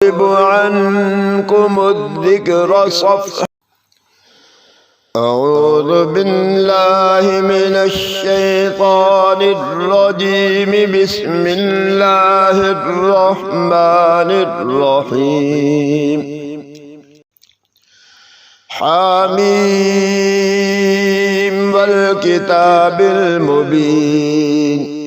سأضرب عنكم الذكر صفحا. أعوذ بالله من الشيطان الرجيم. بسم الله الرحمن الرحيم. حميم والكتاب المبين.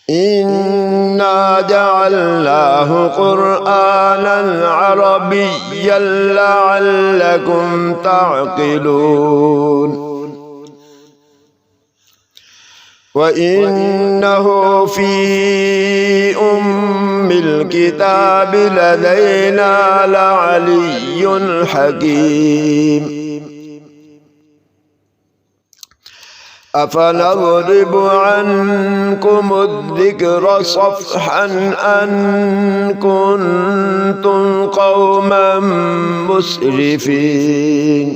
إنا جعلناه قرآنا عربيا لعلكم تعقلون. وإنه في أم الكتاب لدينا لعلي حكيم. أفنضرب عنكم الذكر صفحا أن كنتم قوما مسرفين.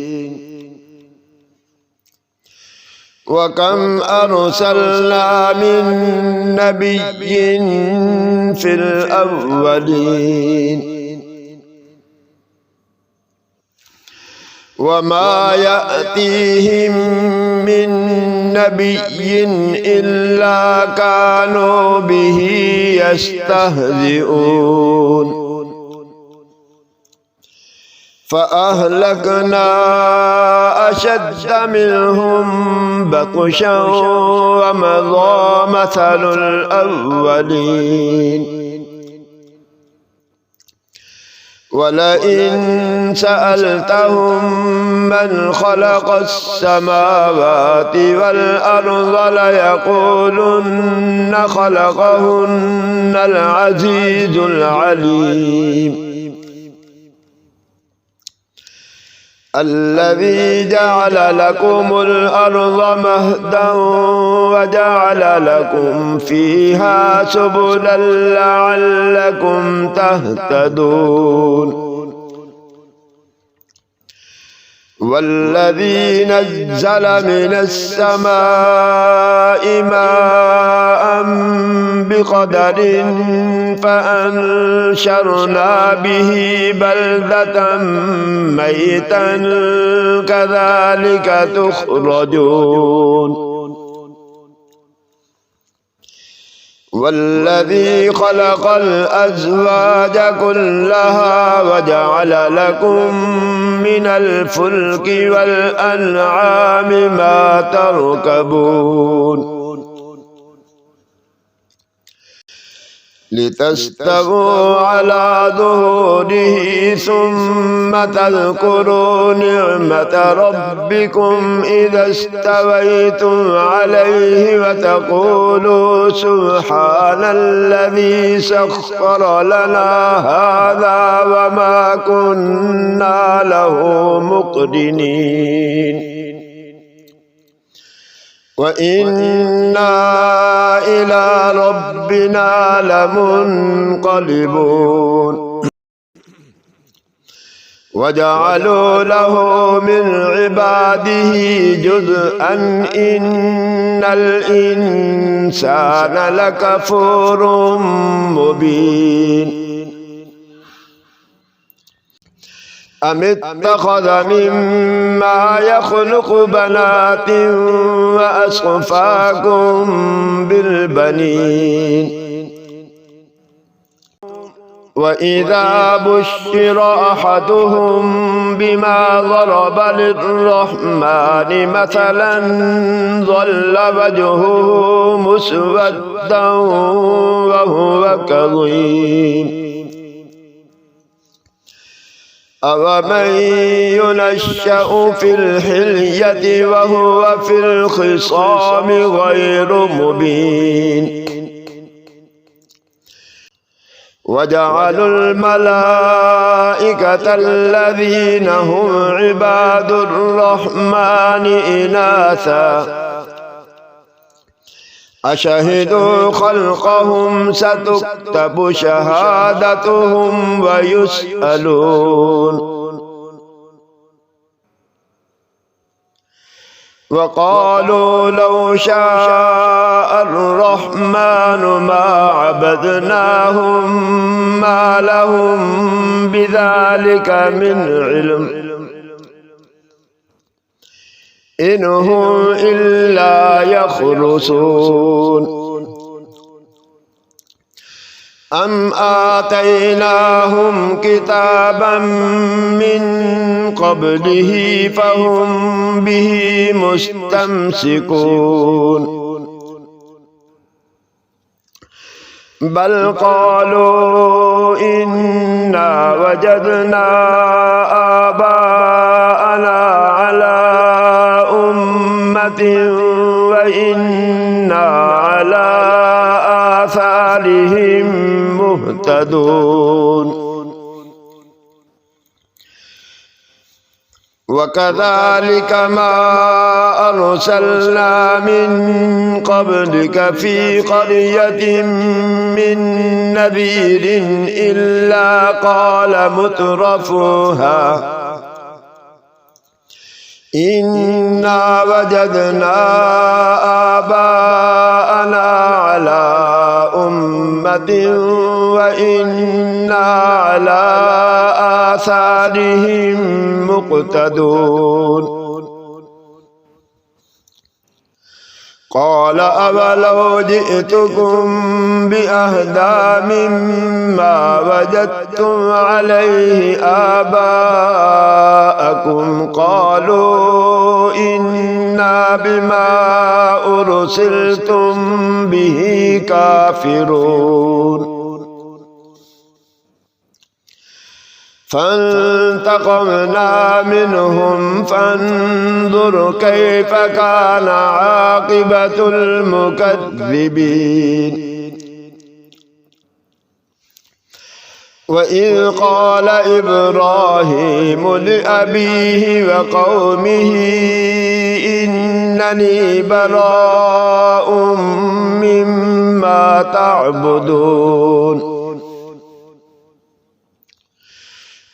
وكم أرسلنا من نبي في الأولين وما يأتيهم من نبي إلا كانوا به يستهزئون. فأهلكنا أشد منهم بطشا ومضى مثل الأولين. ولئن سألتهم من خلق السماوات والأرض ليقولن خلقهن العزيز العليم. الذي جعل لكم الأرض مهدا وجعل لكم فيها سبلا لعلكم تهتدون. والذي نزل من السماء ماء بقدر فأنشرنا به بلدة ميتا كذلك تخرجون. والذي خلق الأزواج كلها وجعل لكم من الفلك والأنعام ما تركبون لتستووا على ظهوره ثم تذكروا نعمة ربكم إذا استويتم عليه وتقولوا سبحان الذي سخر لنا هذا وما كنا له مقرنين وإنا إلى ربنا لمنقلبون. وجعلوا له من عباده جزءا إن الإنسان لكفور مبين. أم اتخذ مما يخلق بنات وأصفاكم بالبنين وإذا بشر أحدهم بما ضرب للرحمن مثلا ظل وجهه مسودا وهو كظيم. أَوَمَن يُنَشَّأُ فِي الْحِلْيَةِ وَهُوَ فِي الْخِصَامِ غَيْرُ مُبِينٍ. وَجَعَلُوا الْمَلَائِكَةَ الَّذِينَ هُمْ عِبَادُ الرَّحْمَنِ إِنَاثًا أشهدوا خلقهم ستكتب شهادتهم ويسألون وقالوا لو شاء الرحمن ما عبدناهم ما لهم بذلك من علم إن هم إلا يخرصون أم آتيناهم كتابا من قبله فهم به مستمسكون بل قالوا إنا وجدنا آباءنا على أمة وإنا على آثارهم مهتدون وكذلك ما أرسلنا من قبلك في قرية من نذير إلا قال مترفوها إنا وجدنا آباءنا على أمة وإنا على آثارهم مقتدون قال أولو جئتكم بأهدى مما وجدتم عليه آباءكم قالوا إنا بما أرسلتم به كافرون فانتقمنا منهم فانظر كيف كان عاقبة المكذبين وإذ قال إبراهيم لأبيه وقومه إنني براء مما تعبدون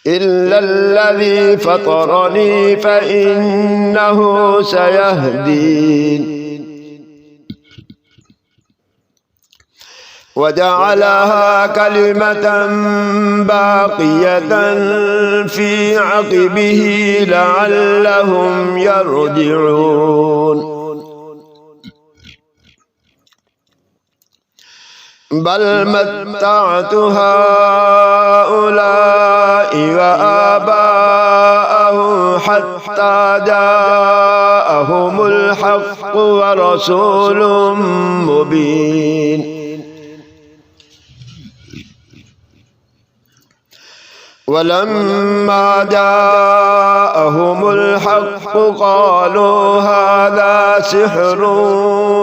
إلا الذي فطرني فإنه سيهدين وجعلها كلمة باقية في عقبه لعلهم يرجعون بل متعت هؤلاء وآباءهم حتى جاءهم الحق ورسول مبين ولما جاءهم الحق قالوا هذا سحر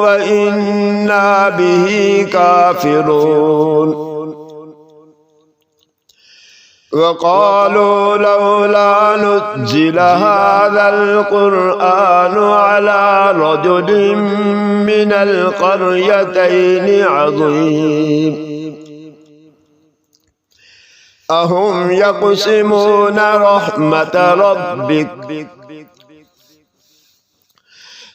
وإنا به كافرون وقالوا لولا نزل هذا القرآن على رجل من القريتين عظيم أهم يقسمون رحمة ربك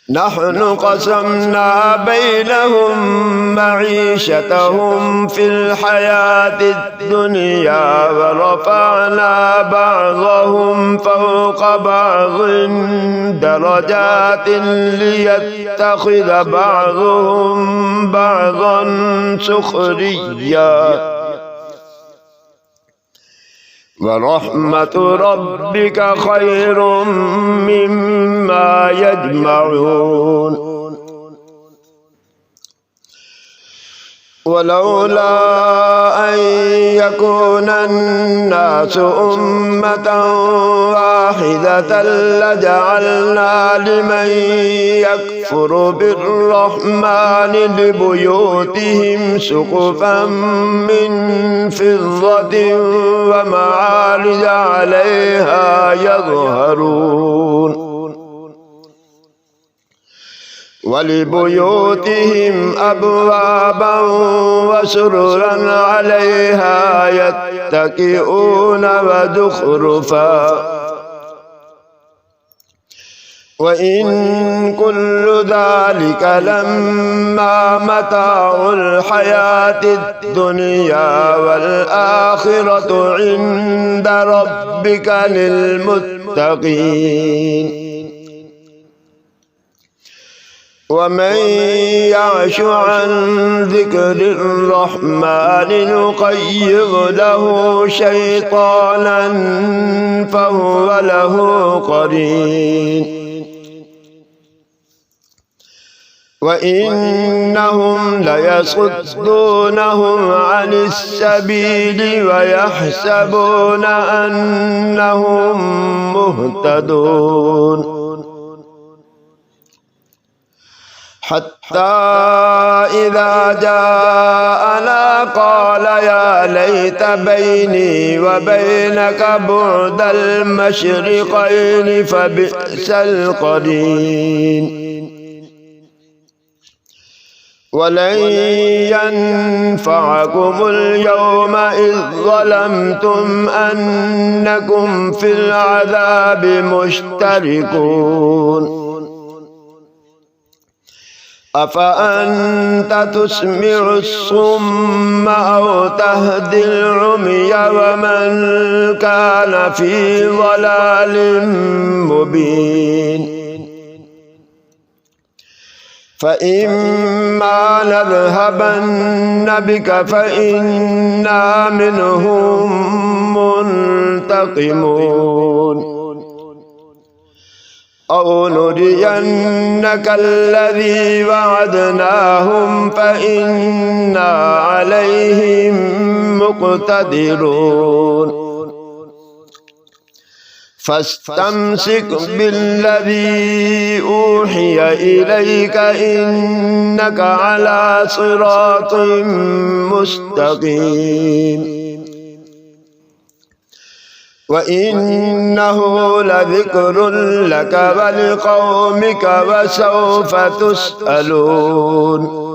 نحن قسمنا بينهم معيشتهم في الحياة الدنيا ورفعنا بعضهم فوق بعض درجات ليتخذ بعضهم بعضا سخريا ورحمة ربك خير مما يجمعون ولولا أن يكون الناس أمة واحدة لجعلنا لمن يكفر بالرحمن لبيوتهم سقفا من فضة ومعارج عليها يظهرون ولبيوتهم أبوابا وسررا عليها يتكئون وزخرفا وإن كل ذلك لما متاع الحياة الدنيا والآخرة عند ربك للمتقين ومن يعش عن ذكر الرحمن نقيض له شيطانا فهو له قرين وإنهم ليصدونهم عن السبيل ويحسبون أنهم مهتدون حتى إذا جاءنا قال يا ليت بيني وبينك بعد المشرقين فبئس القرين ولن ينفعكم اليوم إذ ظلمتم أنكم في العذاب مشتركون أفأنت تسمع الصم أو تهدي العمي ومن كان في ضلال مبين فإما نذهبن بك فإنا منهم منتقمون أو نرينك الذي وعدناهم فإنا عليهم مقتدرون فاستمسك بالذي أوحي إليك إنك على صراط مستقيم وإنه لذكر لك ولقومك وسوف تسألون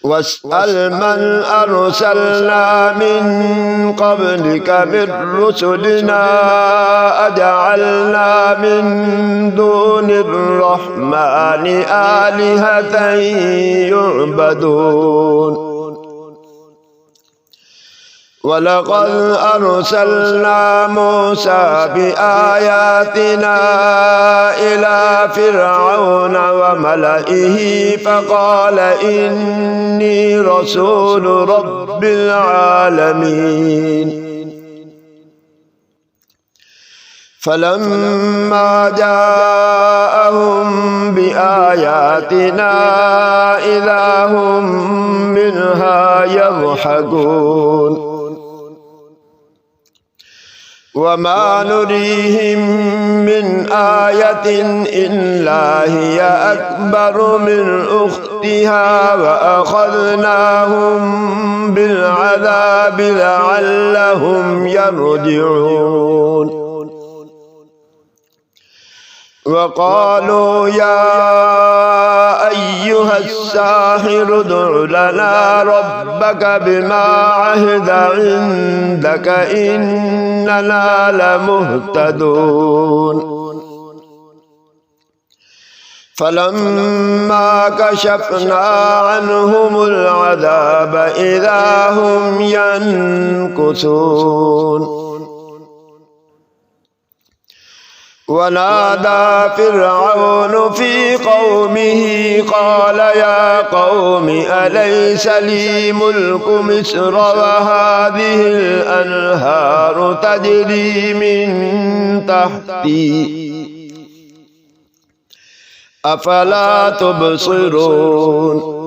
واسأل من أرسلنا من قبلك من رسلنا أجعلنا من دون الرحمن آلهة يعبدون ولقد أرسلنا موسى بآياتنا إلى فرعون وملئه فقال إني رسول رب العالمين فلما جاءهم بآياتنا إذا هم منها يضحكون وما نريهم من آية إلا هي أكبر من أختها وأخذناهم بالعذاب لعلهم يرجعون وقالوا يا أيها الساحر ادع لنا ربك بما عهد عندك إننا لمهتدون فلما كشفنا عنهم العذاب إذا هم ينكثون ونادى فرعون في قومه قال يا قوم أليس لي ملك مصر وهذه الأنهار تجري من تحتي أفلا تبصرون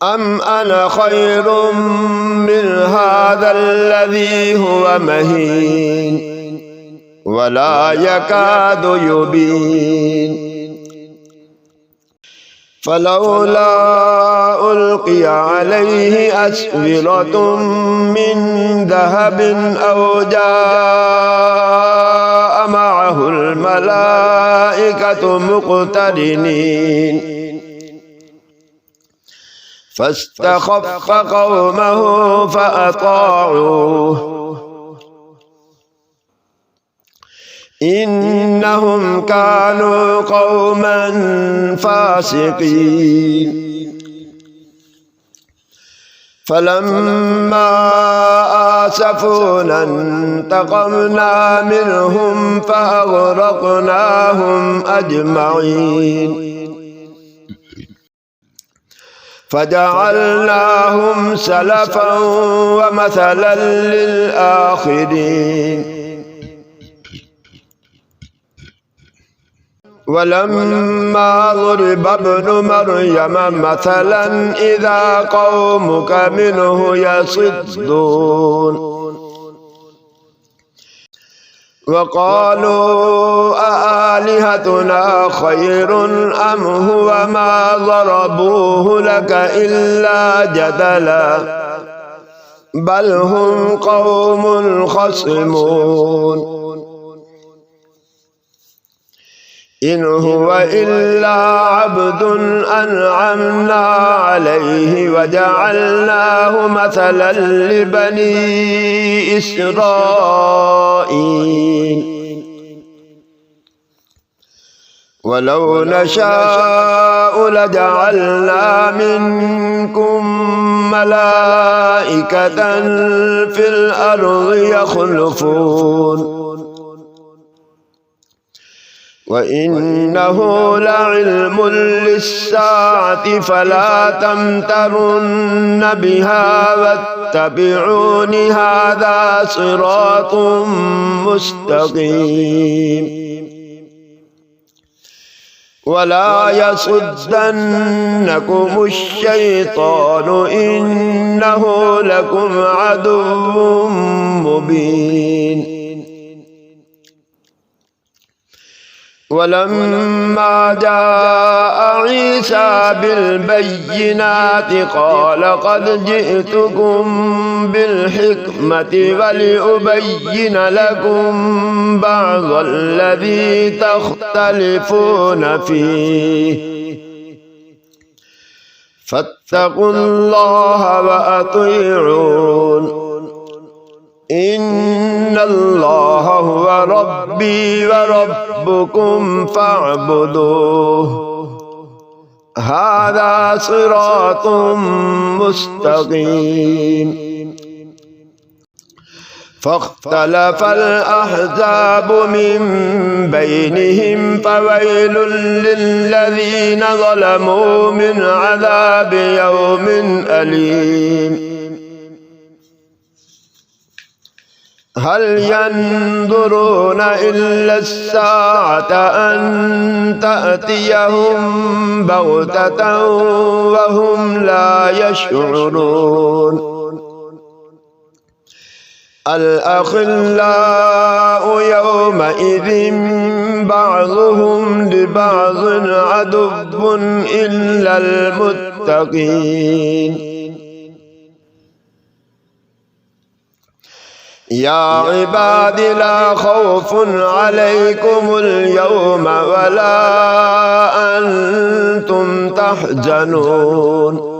أم أنا خير من هذا الذي هو مهين ولا يكاد يبين فلولا ألقي عليه أسورة من ذهب أو جاء معه الملائكة مقترنين فاستخف قومه فأطاعوه إنهم كانوا قوما فاسقين فلما آسفونا انتقمنا منهم فأغرقناهم أجمعين فجعلناهم سلفا ومثلا للآخرين ولما ضرب ابن مريم مثلا إذا قومك منه يصدون وقالوا أآلهتنا خير أم هو ما ضربوه لك إلا جدلا بل هم قوم خصمون إن هو إلا عبد أنعمنا عليه وجعلناه مثلا لبني إسرائيل ولو نشاء لجعلنا منكم ملائكة في الأرض يخلفون وإنه لعلم للساعة فلا تمترن بها واتبعون هذا صراط مستقيم ولا يصدنكم الشيطان إنه لكم عدو مبين ولما جاء عيسى بالبينات قال قد جئتكم بالحكمة ولأبين لكم بعض الذي تختلفون فيه فاتقوا الله وأطيعون إن الله هو ربي وربكم فاعبدوه هذا صراط مستقيم فاختلف الأحزاب من بينهم فويل للذين ظلموا من عذاب يوم أليم هل ينظرون إلا الساعة أن تأتيهم بغتة وهم لا يشعرون الأخلاء يومئذ بعضهم لبعض عدو إلا المتقين يا عباد لا خوف عليكم اليوم ولا أنتم تحزنون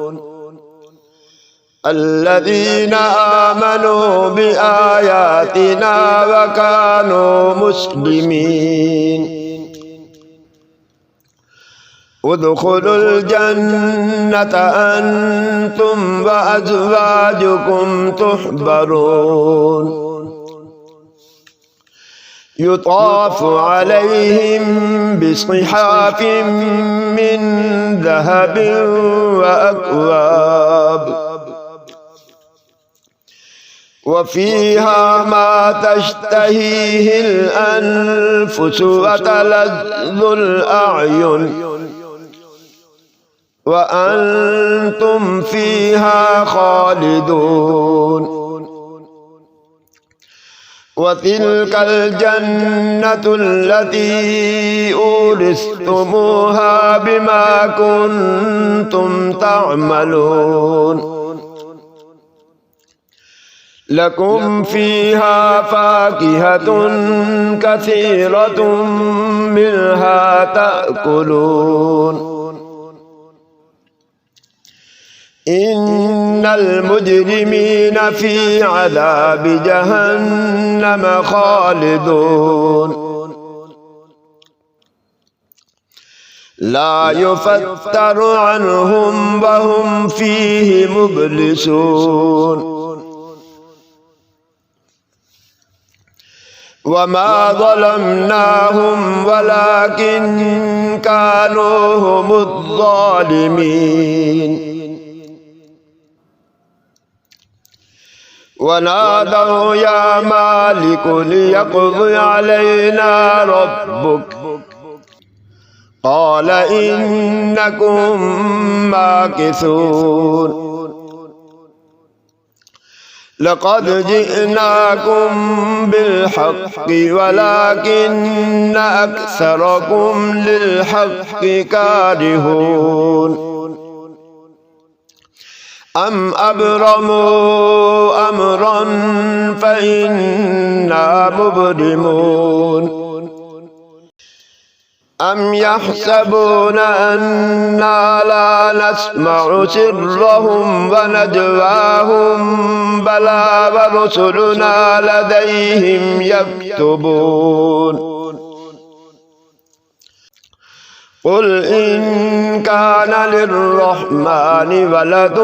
الذين آمنوا بآياتنا وكانوا مسلمين ادخلوا الجنة أنتم وأزواجكم تحبرون يطاف عليهم بصحاف من ذهب وأكواب وفيها ما تشتهيه الأنفس وتلذ الأعين وأنتم فيها خالدون وتلك الجنة التي أورثتموها بما كنتم تعملون لكم فيها فاكهة كثيرة منها تأكلون إن المجرمين في عذاب جهنم خالدون لا يفتر عنهم وهم فيه مبلسون وما ظلمناهم ولكن كانوا هم الظالمين ونادوا يا مالك ليقض علينا ربك قال إنكم ماكثون لقد جئناكم بالحق ولكن أكثركم للحق كارهون أم أبرموا أمرا فإنا مبرمون أم يحسبون أنا لا نسمع سرهم ونجواهم بلى ورسلنا لديهم يكتبون قل إن كان للرحمن ولد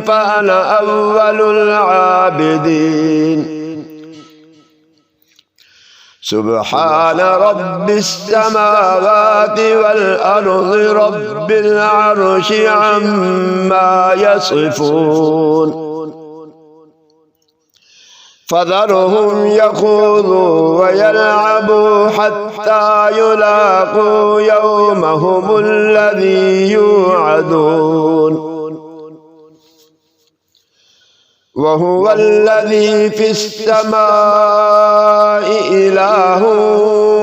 فأنا أول العابدين سبحان رب السماوات والأرض رب العرش عما يصفون فذرهم يخوضوا ويلعبوا حتى يلاقوا يومهم الذي يوعدون وهو الذي في السماء إله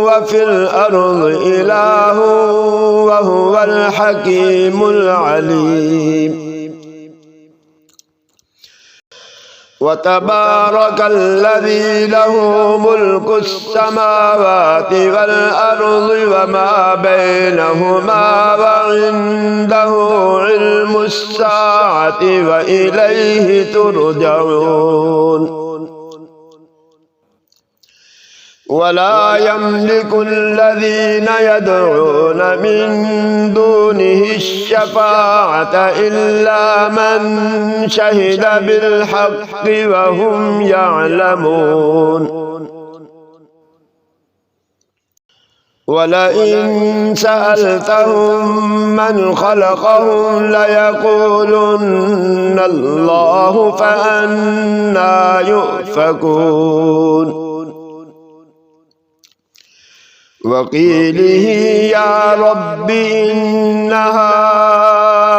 وفي الأرض إله وهو الحكيم العليم وتبارك الذي له ملك السماوات والأرض وما بينهما وعنده علم الساعة وإليه ترجعون ولا يملك الذين يدعون من دونه الشفاعة إلا من شهد بالحق وهم يعلمون ولئن سألتهم من خلقهم ليقولن الله فأنى يؤفكون وقيله يا رب إن هؤلاء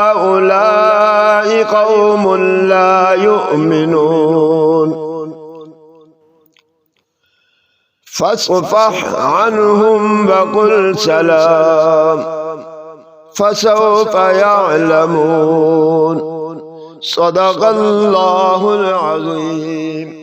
قوم لا يؤمنون فاصفح عنهم وقل سلام فسوف يعلمون صدق الله العظيم.